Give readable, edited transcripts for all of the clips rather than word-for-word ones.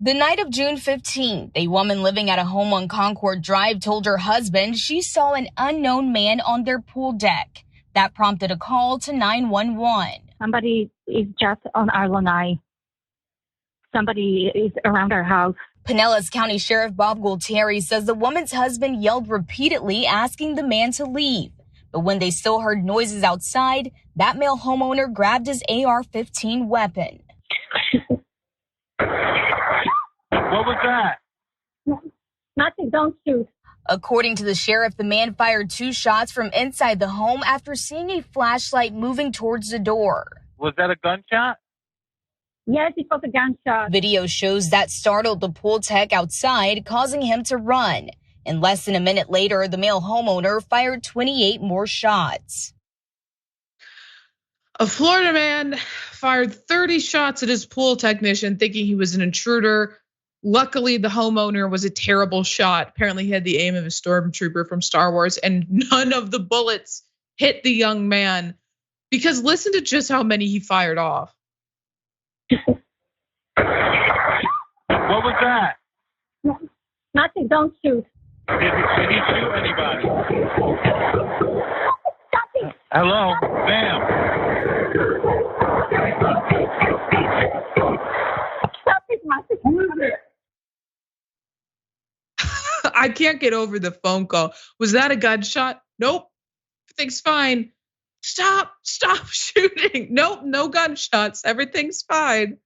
The night of June 15th, a woman living at a home on Concord Drive told her husband she saw an unknown man on their pool deck. That prompted a call to 911. Somebody is just on our lanai. Somebody is around our house. Pinellas County Sheriff Bob Gualtieri says the woman's husband yelled repeatedly asking the man to leave. But when they still heard noises outside, that male homeowner grabbed his AR-15 weapon. What was that? Nothing, don't shoot. According to the sheriff, the man fired 2 shots from inside the home after seeing a flashlight moving towards the door. Was that a gunshot? Yes, it was a gunshot. Video shows that startled the pool tech outside, causing him to run. And less than a minute later, the male homeowner fired 28 more shots. A Florida man fired 30 shots at his pool technician thinking he was an intruder. Luckily, the homeowner was a terrible shot. Apparently, he had the aim of a stormtrooper from Star Wars, and none of the bullets hit the young man. Because listen to just how many he fired off. What was that? Nothing, don't shoot. Did he shoot anybody? Hello, ma'am. Stop it, Master. I can't get over the phone call. Was that a gunshot? Nope. Everything's fine. Stop shooting. Nope, no gunshots. Everything's fine.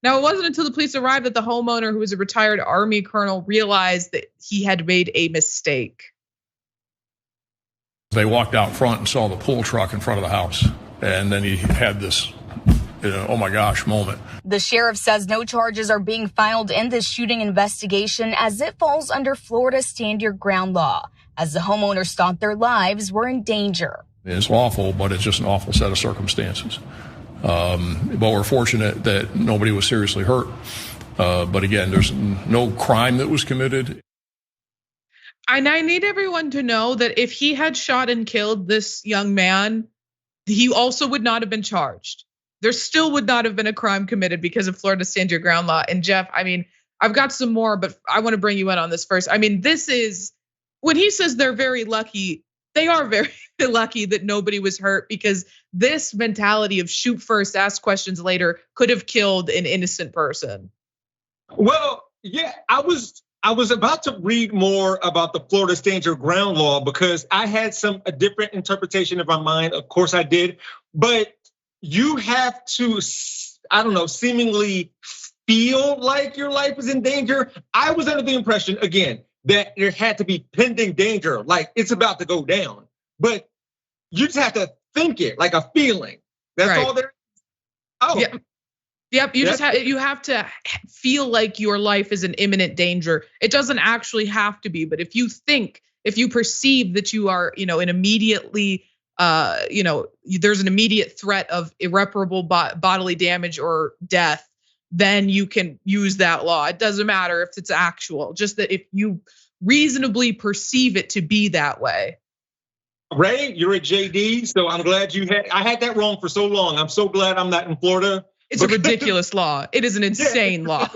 Now, it wasn't until the police arrived that the homeowner, who was a retired Army colonel, realized that he had made a mistake. They walked out front and saw the pool truck in front of the house. And then he had this, oh my gosh moment. The sheriff says no charges are being filed in this shooting investigation as it falls under Florida stand your ground law, as the homeowners thought their lives were in danger. It's awful, but it's just an awful set of circumstances. But we're fortunate that nobody was seriously hurt. But again, there's no crime that was committed. And I need everyone to know that if he had shot and killed this young man, he also would not have been charged. There still would not have been a crime committed because of Florida stand your ground law. And Jeff, I mean, I've got some more, but I want to bring you in on this first. I mean, this is, when he says they're very lucky, they are very lucky that nobody was hurt, because this mentality of shoot first, ask questions later could have killed an innocent person. Well, yeah, I was about to read more about the Florida stand your ground law because I had a different interpretation of my mind. Of course I did, but you have to, I don't know, seemingly feel like your life is in danger. I was under the impression, again, that there had to be pending danger, like it's about to go down. But you just have to think it, like a feeling. That's right. All there is. Oh. Yeah. Yep, you have to feel like your life is in imminent danger. It doesn't actually have to be, but if you perceive that you are, an immediately, there's an immediate threat of irreparable bodily damage or death, then you can use that law. It doesn't matter if it's actual, just that if you reasonably perceive it to be that way. Ray, you're at JD, so I'm glad I had that wrong for so long. I'm so glad I'm not in Florida. It's a ridiculous law. It is an insane law.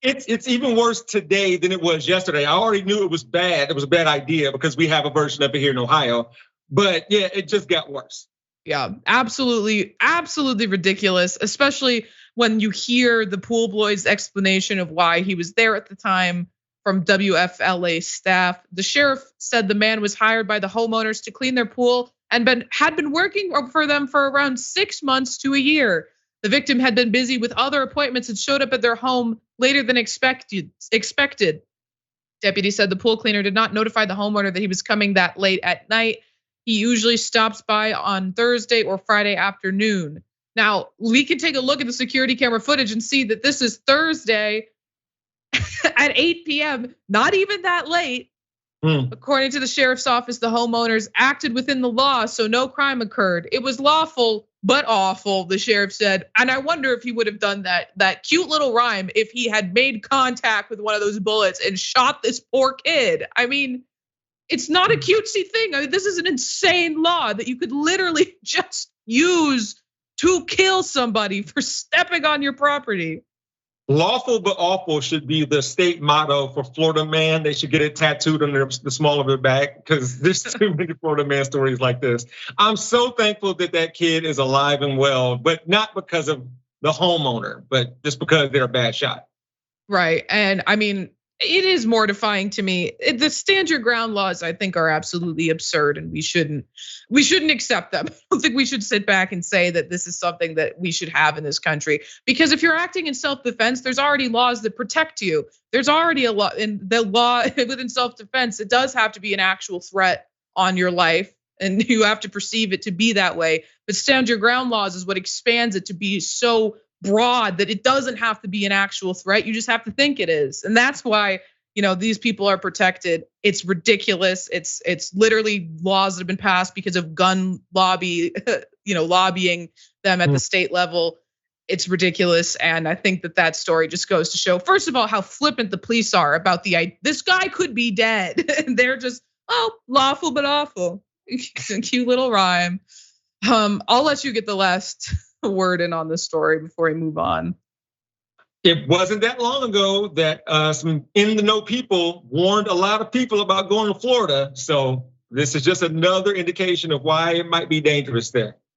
It's even worse today than it was yesterday. I already knew it was bad. It was a bad idea because we have a version of it here in Ohio. But yeah, it just got worse. Yeah, absolutely ridiculous, especially when you hear the pool boy's explanation of why he was there at the time from WFLA staff. The sheriff said the man was hired by the homeowners to clean their pool and had been working for them for around 6 months to a year. The victim had been busy with other appointments and showed up at their home later than expected. Deputy said the pool cleaner did not notify the homeowner that he was coming that late at night. He usually stops by on Thursday or Friday afternoon. Now, we can take a look at the security camera footage and see that this is Thursday at 8 p.m., not even that late. According to the sheriff's office, the homeowners acted within the law, so no crime occurred. It was lawful, but awful, the sheriff said. And I wonder if he would have done that cute little rhyme if he had made contact with one of those bullets and shot this poor kid. I mean, it's not a cutesy thing. I mean, this is an insane law that you could literally just use to kill somebody for stepping on your property. Lawful but awful should be the state motto for Florida man. They should get it tattooed on the small of their back, because there's too many Florida man stories like this. I'm so thankful that that kid is alive and well, but not because of the homeowner, but just because they're a bad shot. Right. And I mean, it is mortifying to me. The stand your ground laws, I think, are absolutely absurd, and we shouldn't accept them. I don't think we should sit back and say that this is something that we should have in this country. Because if you're acting in self-defense, there's already laws that protect you. There's already a law in the law within self-defense. It does have to be an actual threat on your life, and you have to perceive it to be that way. But stand your ground laws is what expands it to be so broad that it doesn't have to be an actual threat. You just have to think it is. And that's why, these people are protected. It's ridiculous. It's literally laws that have been passed because of gun lobby, lobbying them at the state level. It's ridiculous. And I think that story just goes to show, first of all, how flippant the police are about this guy could be dead. And they're just, lawful but awful. Cute little rhyme. I'll let you get the last word in on this story before we move on. It wasn't that long ago that some in the know people warned a lot of people about going to Florida. So this is just another indication of why it might be dangerous there.